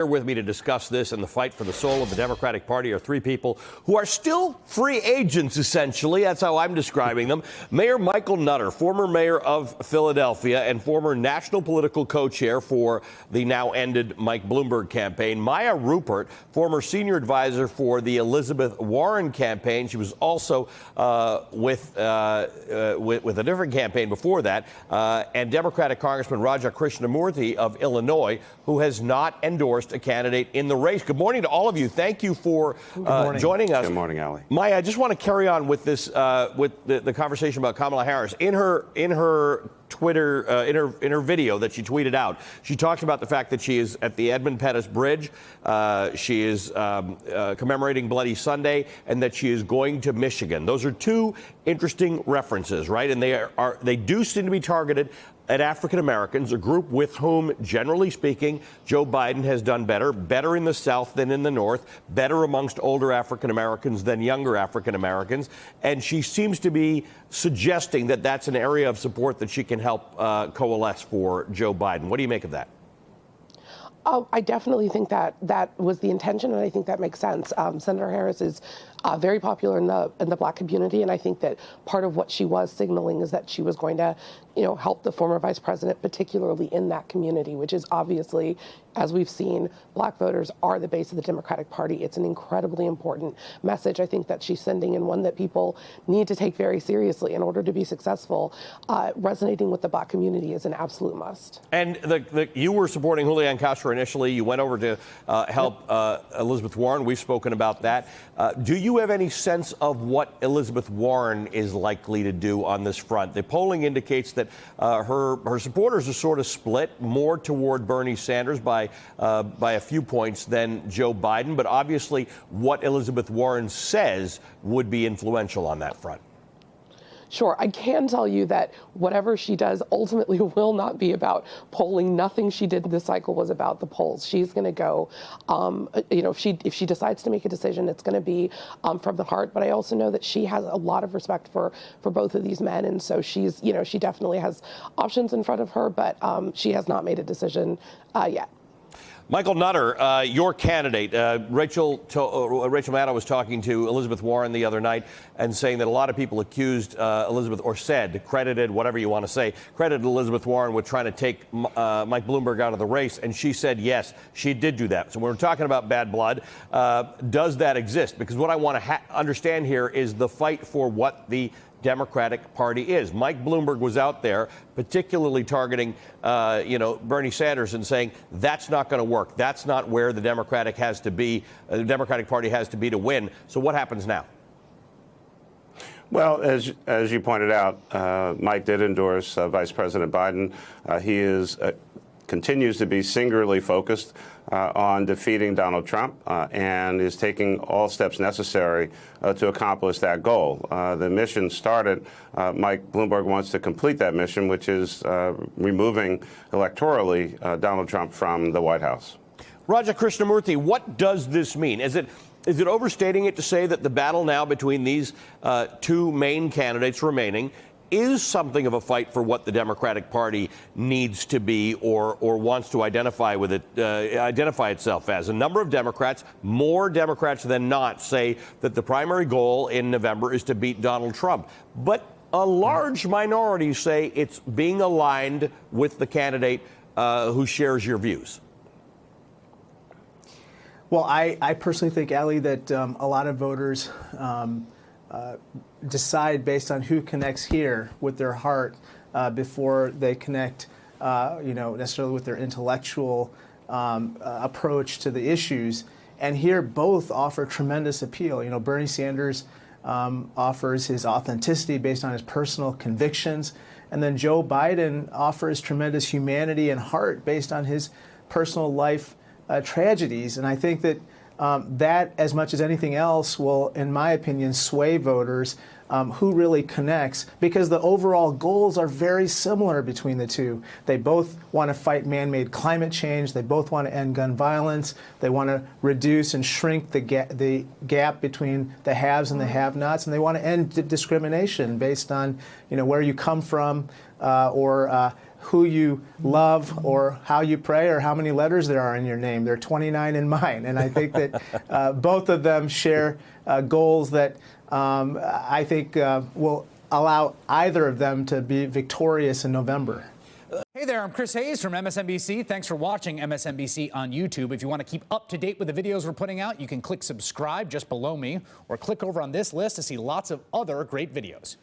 Here with me to discuss this and the fight for the soul of the Democratic Party are three people who are still free agents, essentially. That's how I'm describing them. Mayor Michael Nutter, former mayor of Philadelphia and former national political co-chair for the now ended Mike Bloomberg campaign. Maya Rupert, former senior advisor for the Elizabeth Warren campaign. She was also with a different campaign before that. And Democratic Congressman Raja Krishnamurthy of Illinois, who has not endorsed a candidate in the race. Good morning to all of you. Thank you for joining us. Good morning, Ali. Maya, I just want to carry on with this, with the conversation about Kamala Harris. In her Twitter, in her video that she tweeted out, she talks about the fact that she is at the Edmund Pettus Bridge. She is commemorating Bloody Sunday, and that she is going to Michigan. Those are two interesting references, right? And they do seem to be targeted at African Americans, a group with whom, generally speaking, Joe Biden has done better in the South than in the North, better amongst older African Americans than younger African Americans. And she seems to be suggesting that that's an area of support that she can help coalesce for Joe Biden. What do you make of that? Oh, I definitely think that was the intention, and I think that makes sense. Senator Harris is very popular in the Black community, and I think that part of what she was signaling is that she was going to, help the former vice president, particularly in that community, which is obviously, as we've seen, Black voters are the base of the Democratic Party. It's an incredibly important message, I think, that she's sending, and one that people need to take very seriously in order to be successful. Resonating with the Black community is an absolute must. And you were supporting Julian Castro initially. You went over to help Elizabeth Warren. We've spoken about that. Do you have any sense of what Elizabeth Warren is likely to do on this front? The polling indicates that her supporters are sort of split, more toward Bernie Sanders by a few points than Joe Biden. But obviously, what Elizabeth Warren says would be influential on that front. Sure, I can tell you that whatever she does ultimately will not be about polling. Nothing she did this cycle was about the polls. She's going to go, if she decides to make a decision, it's going to be from the heart. But I also know that she has a lot of respect for both of these men, and so she definitely has options in front of her, but she has not made a decision yet. Michael Nutter, your candidate, Rachel Maddow was talking to Elizabeth Warren the other night and saying that a lot of people accused Elizabeth, or credited, whatever you want to say, credited Elizabeth Warren with trying to take Mike Bloomberg out of the race. And she said, yes, she did do that. So when we're talking about bad blood, does that exist? Because what I want to understand here is the fight for what the Democratic Party is. Mike Bloomberg was out there particularly targeting, Bernie Sanders and saying that's not going to work. That's not where the Democratic Party has to be to win. So what happens now? Well, as you pointed out, Mike did endorse Vice President Biden. He continues to be singularly focused on defeating Donald Trump and is taking all steps necessary to accomplish that goal. The mission started. Mike Bloomberg wants to complete that mission, which is removing electorally Donald Trump from the White House. Raja Krishnamurthy, what does this mean? Is it overstating it to say that the battle now between these two main candidates remaining is something of a fight for what the Democratic Party needs to be or wants to identify itself as? A number of Democrats, more Democrats than not, say that the primary goal in November is to beat Donald Trump. But a large minority say it's being aligned with the candidate who shares your views. Well, I personally think, Ali, that a lot of voters decide based on who connects here with their heart before they connect, necessarily with their intellectual approach to the issues. And here both offer tremendous appeal. Bernie Sanders offers his authenticity based on his personal convictions. And then Joe Biden offers tremendous humanity and heart based on his personal life tragedies. And I think that that, as much as anything else, will, in my opinion, sway voters who really connects, because the overall goals are very similar between the two. They both want to fight man-made climate change. They both want to end gun violence. They want to reduce and shrink the gap between the haves and the have-nots, and they want to end discrimination based on, where you come from or who you love or how you pray or how many letters there are in your name. There are 29 in mine. And I think that both of them share goals that I think will allow either of them to be victorious in November. Hey there, I'm Chris Hayes from MSNBC. Thanks for watching MSNBC on YouTube. If you want to keep up to date with the videos we're putting out, you can click subscribe just below me or click over on this list to see lots of other great videos.